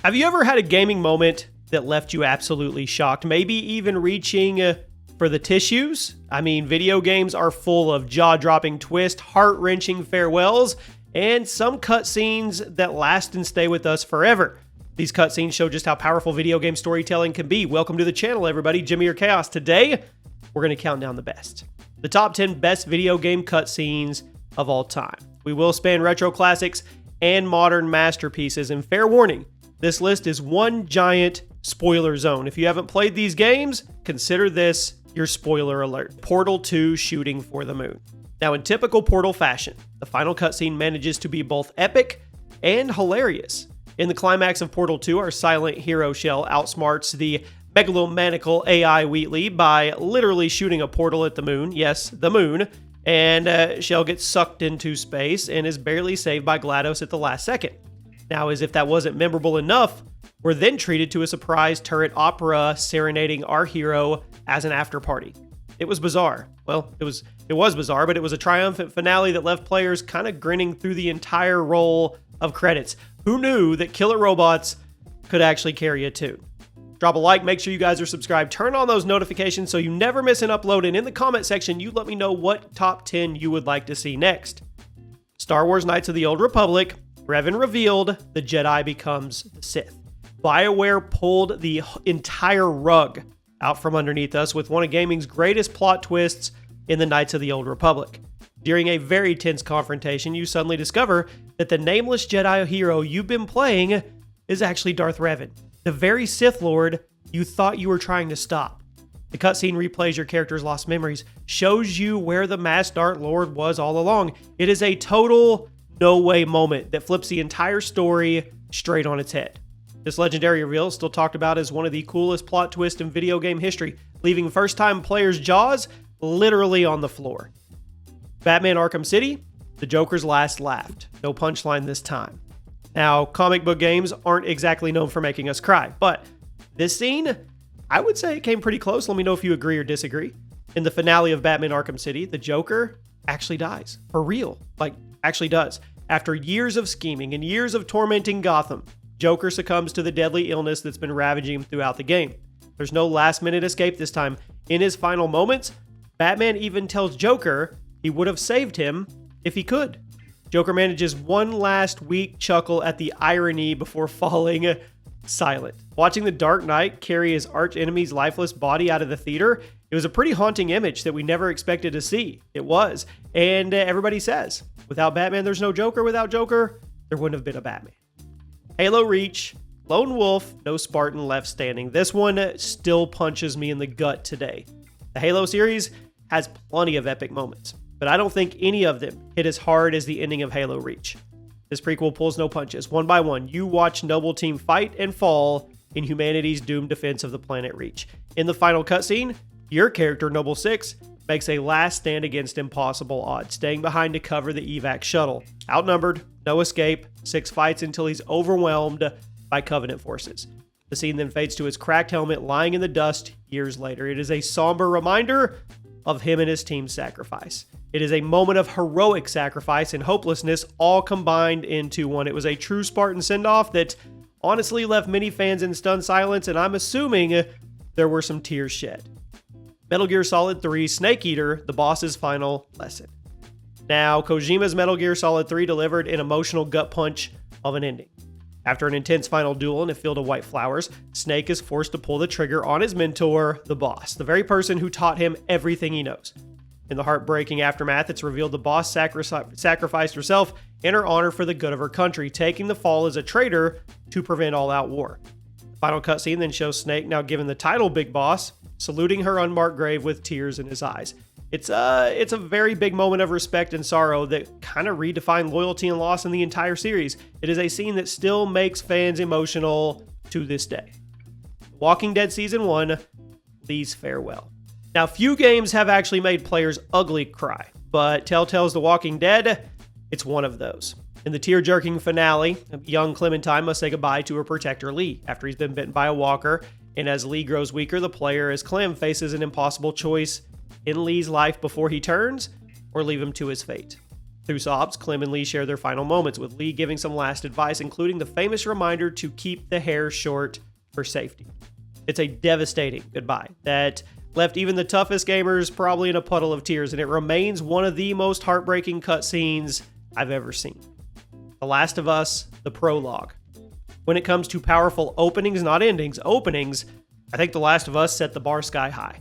Have you ever had a gaming moment that left you absolutely shocked, maybe even reaching for the tissues? I mean, video games are full of jaw-dropping twists, heart-wrenching farewells, and some cutscenes that last and stay with us forever. These cutscenes show just how powerful video game storytelling can be. Welcome to the channel, everybody. Jimmy or Chaos. Today, we're going to count down the best. The top 10 best video game cutscenes of all time. We will span retro classics and modern masterpieces, and fair warning, this list is one giant spoiler zone. If you haven't played these games, consider this your spoiler alert. Portal 2 Shooting for the Moon. Now, in typical Portal fashion, the final cutscene manages to be both epic and hilarious. In the climax of Portal 2, our silent hero Shell outsmarts the megalomaniacal AI Wheatley by literally shooting a portal at the moon. Yes, the moon. And Shell gets sucked into space and is barely saved by GLaDOS at the last second. Now, as if that wasn't memorable enough, we're then treated to a surprise turret opera serenading our hero as an after party. It was bizarre. Well, it was bizarre, but it was a triumphant finale that left players kind of grinning through the entire roll of credits. Who knew that killer robots could actually carry a tune? Drop a like, make sure you guys are subscribed, turn on those notifications so you never miss an upload, and in the comment section, you let me know what top 10 you would like to see next. Star Wars Knights of the Old Republic, Revan revealed, the Jedi becomes the Sith. BioWare pulled the entire rug out from underneath us with one of gaming's greatest plot twists in the Knights of the Old Republic. During a very tense confrontation, you suddenly discover that the nameless Jedi hero you've been playing is actually Darth Revan, the very Sith Lord you thought you were trying to stop. The cutscene replays your character's lost memories, shows you where the masked Dark Lord was all along. It is a total no-way moment that flips the entire story straight on its head. This legendary reveal is still talked about as one of the coolest plot twists in video game history, leaving first-time players' jaws literally on the floor. Batman Arkham City, the Joker's last laughed. No punchline this time. Now, comic book games aren't exactly known for making us cry, but this scene, I would say it came pretty close. Let me know if you agree or disagree. In the finale of Batman Arkham City, the Joker actually dies. For real. Actually does. After years of scheming and years of tormenting Gotham, Joker succumbs to the deadly illness that's been ravaging him throughout the game. There's no last-minute escape this time. In his final moments, Batman even tells Joker he would have saved him if he could. Joker manages one last weak chuckle at the irony before falling silent. Watching the Dark Knight carry his arch-enemy's lifeless body out of the theater, it was a pretty haunting image that we never expected to see. It was. And everybody says, without Batman, there's no Joker. Without Joker, there wouldn't have been a Batman. Halo Reach, Lone Wolf, no Spartan left standing. This one still punches me in the gut today. The Halo series has plenty of epic moments, but I don't think any of them hit as hard as the ending of Halo Reach. This prequel pulls no punches. One by one, you watch Noble Team fight and fall in humanity's doomed defense of the planet Reach. In the final cutscene, your character, Noble 6, makes a last stand against impossible odds, staying behind to cover the evac shuttle. Outnumbered, no escape, 6 fights until he's overwhelmed by Covenant forces. The scene then fades to his cracked helmet lying in the dust years later. It is a somber reminder of him and his team's sacrifice. It is a moment of heroic sacrifice and hopelessness all combined into one. It was a true Spartan send-off that honestly left many fans in stunned silence, and I'm assuming there were some tears shed. Metal Gear Solid 3 Snake Eater, the boss's final lesson. Now, Kojima's Metal Gear Solid 3 delivered an emotional gut punch of an ending. After an intense final duel in a field of white flowers, Snake is forced to pull the trigger on his mentor, the boss, the very person who taught him everything he knows. In the heartbreaking aftermath, it's revealed the boss sacrificed herself in her honor for the good of her country, taking the fall as a traitor to prevent all-out war. The final cutscene then shows Snake, now given the title Big Boss, saluting her unmarked grave with tears in his eyes. It's a very big moment of respect and sorrow that kind of redefined loyalty and loss in the entire series. It is a scene that still makes fans emotional to this day. Walking Dead Season 1, please farewell. Now, few games have actually made players ugly cry, but Telltale's The Walking Dead, it's one of those. In the tear-jerking finale, young Clementine must say goodbye to her protector Lee after he's been bitten by a walker, and as Lee grows weaker, the player as Clem faces an impossible choice: in Lee's life before he turns, or leave him to his fate. Through sobs, Clem and Lee share their final moments, with Lee giving some last advice, including the famous reminder to keep the hair short for safety. It's a devastating goodbye that left even the toughest gamers probably in a puddle of tears, and it remains one of the most heartbreaking cutscenes I've ever seen. The Last of Us, the prologue. When it comes to powerful openings, not endings, openings, I think The Last of Us set the bar sky high.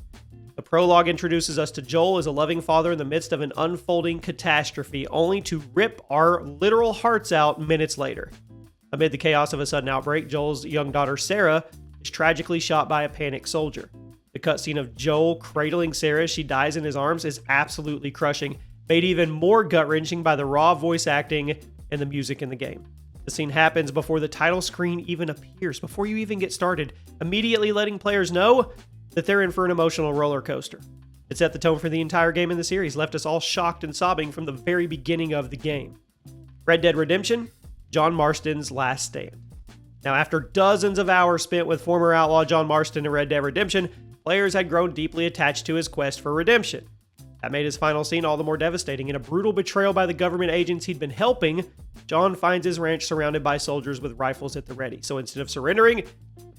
The prologue introduces us to Joel as a loving father in the midst of an unfolding catastrophe, only to rip our literal hearts out minutes later. Amid the chaos of a sudden outbreak, Joel's young daughter Sarah is tragically shot by a panicked soldier. The cutscene of Joel cradling Sarah as she dies in his arms is absolutely crushing, made even more gut-wrenching by the raw voice acting and the music in the game. The scene happens before the title screen even appears, before you even get started, immediately letting players know that they're in for an emotional roller coaster. It set the tone for the entire game in the series, left us all shocked and sobbing from the very beginning of the game. Red Dead Redemption, John Marston's last stand. Now, after dozens of hours spent with former outlaw John Marston in Red Dead Redemption, players had grown deeply attached to his quest for redemption. That made his final scene all the more devastating. In a brutal betrayal by the government agents he'd been helping, John finds his ranch surrounded by soldiers with rifles at the ready. So instead of surrendering,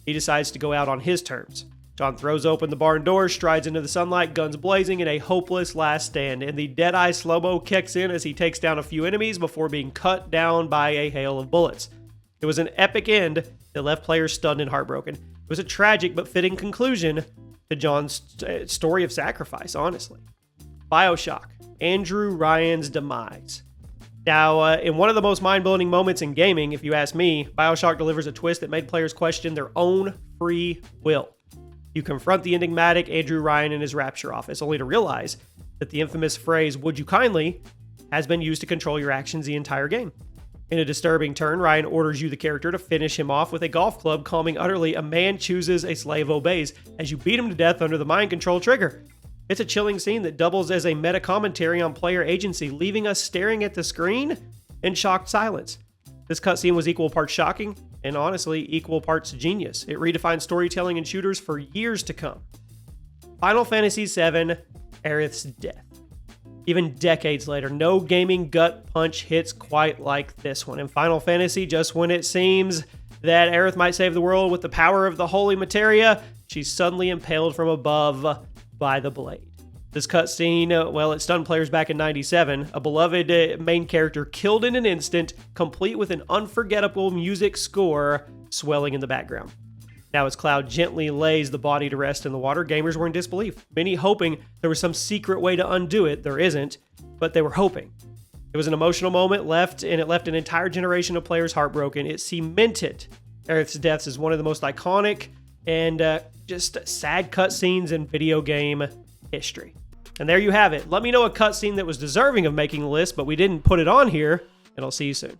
he decides to go out on his terms. John throws open the barn door, strides into the sunlight, guns blazing, in a hopeless last stand, and the dead-eye slow-mo kicks in as he takes down a few enemies before being cut down by a hail of bullets. It was an epic end that left players stunned and heartbroken. It was a tragic but fitting conclusion to John's story of sacrifice, honestly. Bioshock, Andrew Ryan's demise. Now, in one of the most mind-blowing moments in gaming, if you ask me, Bioshock delivers a twist that made players question their own free will. You confront the enigmatic Andrew Ryan in his rapture office, only to realize that the infamous phrase, "would you kindly," has been used to control your actions the entire game. In a disturbing turn, Ryan orders you, the character, to finish him off with a golf club, calming utterly, "a man chooses, a slave obeys," as you beat him to death under the mind control trigger. It's a chilling scene that doubles as a meta-commentary on player agency, leaving us staring at the screen in shocked silence. This cutscene was equal parts shocking and, honestly, equal parts genius. It redefined storytelling in shooters for years to come. Final Fantasy VII, Aerith's death. Even decades later, no gaming gut punch hits quite like this one. In Final Fantasy, just when it seems that Aerith might save the world with the power of the holy materia, she's suddenly impaled from above by the blade. This cutscene, well, it stunned players back in '97. A beloved main character killed in an instant, complete with an unforgettable music score swelling in the background. Now, as Cloud gently lays the body to rest in the water, gamers were in disbelief, many hoping there was some secret way to undo it. There isn't, but they were hoping. It was an emotional moment, and it left an entire generation of players heartbroken. It cemented Aerith's death as one of the most iconic and just sad cutscenes in video game history. And there you have it. Let me know a cutscene that was deserving of making the list, but we didn't put it on here, and I'll see you soon.